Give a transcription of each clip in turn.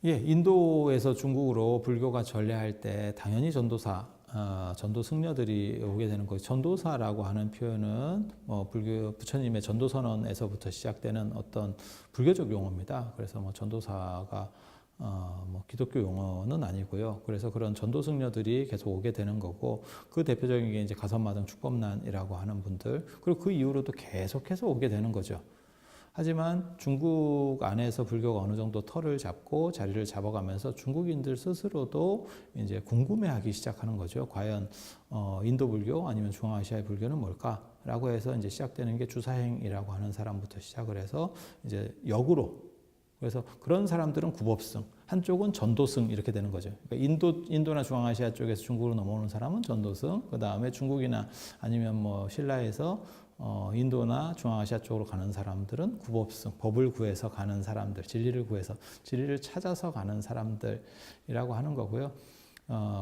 예, 인도에서 중국으로 불교가 전래할 때 당연히 전도 승려들이 오게 되는 거예요. 전도사라고 하는 표현은 불교 부처님의 전도선언에서부터 시작되는 어떤 불교적 용어입니다. 그래서 전도사가 기독교 용어는 아니고요. 그래서 그런 전도 승려들이 계속 오게 되는 거고, 그 대표적인 게 이제 가선마등 축법난이라고 하는 분들, 그리고 그 이후로도 계속해서 오게 되는 거죠. 하지만 중국 안에서 불교가 어느 정도 털을 잡고 자리를 잡아가면서 중국인들 스스로도 이제 궁금해하기 시작하는 거죠. 과연 인도 불교 아니면 중앙아시아의 불교는 뭘까라고 해서 이제 시작되는 게 주사행이라고 하는 사람부터 시작을 해서 이제 역으로, 그래서 그런 사람들은 구법승, 한쪽은 전도승 이렇게 되는 거죠. 그러니까 인도나 중앙아시아 쪽에서 중국으로 넘어오는 사람은 전도승, 그 다음에 중국이나 아니면 신라에서 인도나 중앙아시아 쪽으로 가는 사람들은 구법승, 법을 구해서 가는 사람들, 진리를 구해서, 진리를 찾아서 가는 사람들이라고 하는 거고요.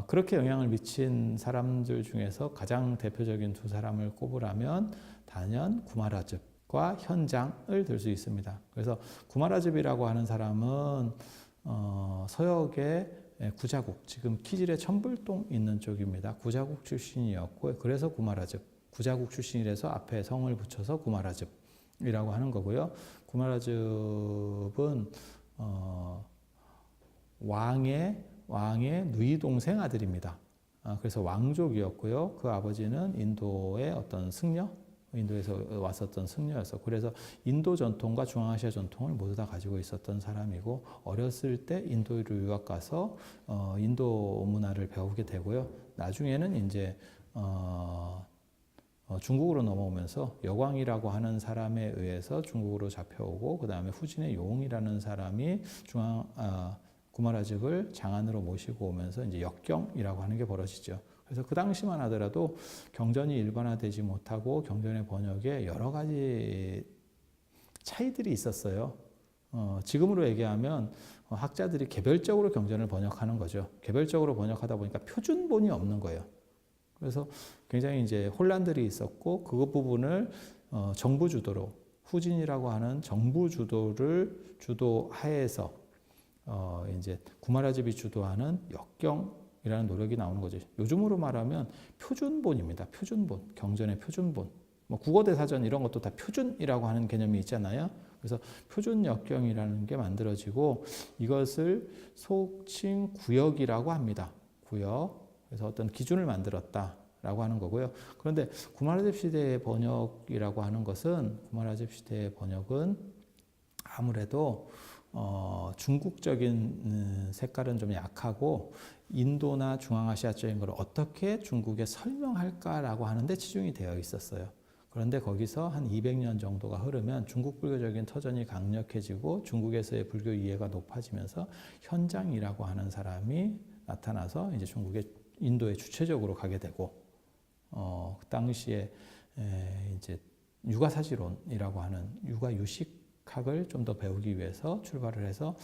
그렇게 영향을 미친 사람들 중에서 가장 대표적인 두 사람을 꼽으라면 단연 구마라즙과 현장을 들 수 있습니다. 그래서 구마라즙이라고 하는 사람은 서역의 구자국, 지금 키질의 천불동 있는 쪽입니다. 구자국 출신이었고, 그래서 구마라즙. 구자국 출신이라서 앞에 성을 붙여서 구마라즙이라고 하는 거고요. 구마라즙은 왕의 누이 동생 아들입니다. 그래서 왕족이었고요. 그 아버지는 인도의 어떤 승려, 인도에서 왔었던 승려였어. 그래서 인도 전통과 중앙아시아 전통을 모두 다 가지고 있었던 사람이고, 어렸을 때 인도로 유학 가서 인도 문화를 배우게 되고요. 나중에는 이제 중국으로 넘어오면서 여광이라고 하는 사람에 의해서 중국으로 잡혀오고, 그 다음에 후진의 용이라는 사람이 구마라즙을 장안으로 모시고 오면서 이제 역경이라고 하는 게 벌어지죠. 그래서 그 당시만 하더라도 경전이 일반화되지 못하고 경전의 번역에 여러 가지 차이들이 있었어요. 지금으로 얘기하면 학자들이 개별적으로 경전을 번역하는 거죠. 개별적으로 번역하다 보니까 표준본이 없는 거예요. 그래서 굉장히 이제 혼란들이 있었고, 그 부분을 정부 주도로, 후진이라고 하는 정부 주도를 주도하에서 이제 구마라즙이 주도하는 역경이라는 노력이 나오는 거죠. 요즘으로 말하면 표준본입니다. 표준본, 경전의 표준본. 국어대사전 이런 것도 다 표준이라고 하는 개념이 있잖아요. 그래서 표준 역경이라는 게 만들어지고, 이것을 속칭 구역이라고 합니다. 구역. 그래서 어떤 기준을 만들었다라고 하는 거고요. 그런데 구마라즙 시대의 번역이라고 하는 것은, 구마라즙 시대의 번역은 아무래도 중국적인 색깔은 좀 약하고, 인도나 중앙아시아적인 걸 어떻게 중국에 설명할까라고 하는데 치중이 되어 있었어요. 그런데 거기서 한 200년 정도가 흐르면 중국 불교적인 터전이 강력해지고 중국에서의 불교 이해가 높아지면서 현장이라고 하는 사람이 나타나서 이제 인도에 주체적으로 가게 되고, 그 당시에 이제 육아사지론이라고 하는 육아유식학을 좀 더 배우기 위해서 출발을 해서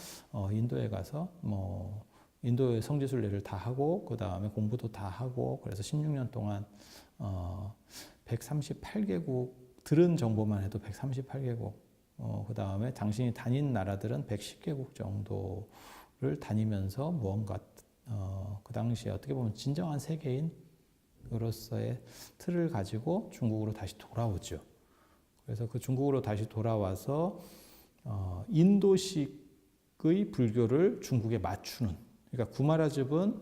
인도에 가서 인도의 성지순례를 다 하고, 그 다음에 공부도 다 하고, 그래서 16년 동안 138개국, 들은 정보만 해도 138개국, 그 다음에 당신이 다닌 나라들은 110개국 정도를 다니면서 무언가 그 당시에 어떻게 보면 진정한 세계인으로서의 틀을 가지고 중국으로 다시 돌아오죠. 그래서 그 중국으로 다시 돌아와서 인도식의 불교를 중국에 맞추는, 그러니까 구마라즙은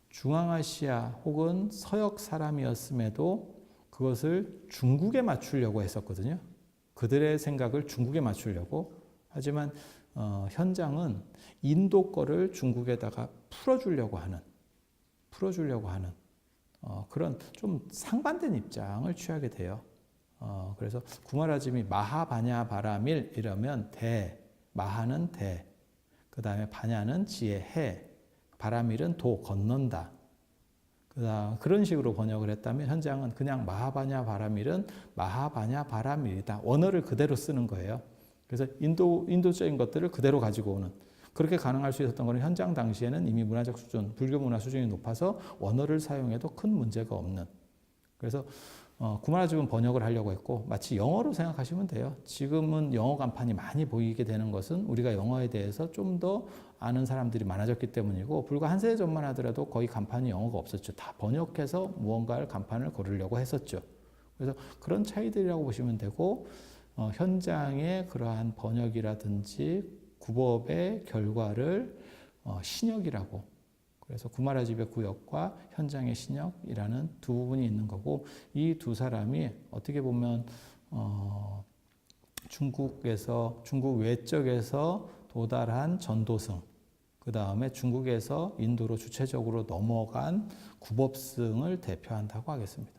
중앙아시아 혹은 서역 사람이었음에도 그것을 중국에 맞추려고 했었거든요. 그들의 생각을 중국에 맞추려고. 하지만 현장은 인도 거를 중국에다가 풀어주려고 하는 그런 좀 상반된 입장을 취하게 돼요. 그래서 구마라즘이 마하바냐 바라밀 이러면 대, 마하는 대, 그 다음에 바냐는 지혜, 해, 바라밀은 도, 건넌다. 그런 식으로 번역을 했다면, 현장은 그냥 마하바냐 바라밀은 마하바냐 바라밀이다. 원어를 그대로 쓰는 거예요. 그래서 인도적인 것들을 그대로 가지고 오는, 그렇게 가능할 수 있었던 것은 현장 당시에는 이미 문화적 수준, 불교 문화 수준이 높아서 원어를 사용해도 큰 문제가 없는. 그래서 구마라집은 번역을 하려고 했고 마치 영어로 생각하시면 돼요. 지금은 영어 간판이 많이 보이게 되는 것은 우리가 영어에 대해서 좀 더 아는 사람들이 많아졌기 때문이고 불과 한 세대 전만 하더라도 거의 간판이 영어가 없었죠. 다 번역해서 무언가를 간판을 고르려고 했었죠. 그래서 그런 차이들이라고 보시면 되고 현장의 그러한 번역이라든지 구법의 결과를 신역이라고 그래서 구마라집의 구역과 현장의 신역이라는 두 부분이 있는 거고 이 두 사람이 어떻게 보면 중국 외적에서 도달한 전도승 그 다음에 중국에서 인도로 주체적으로 넘어간 구법승을 대표한다고 하겠습니다.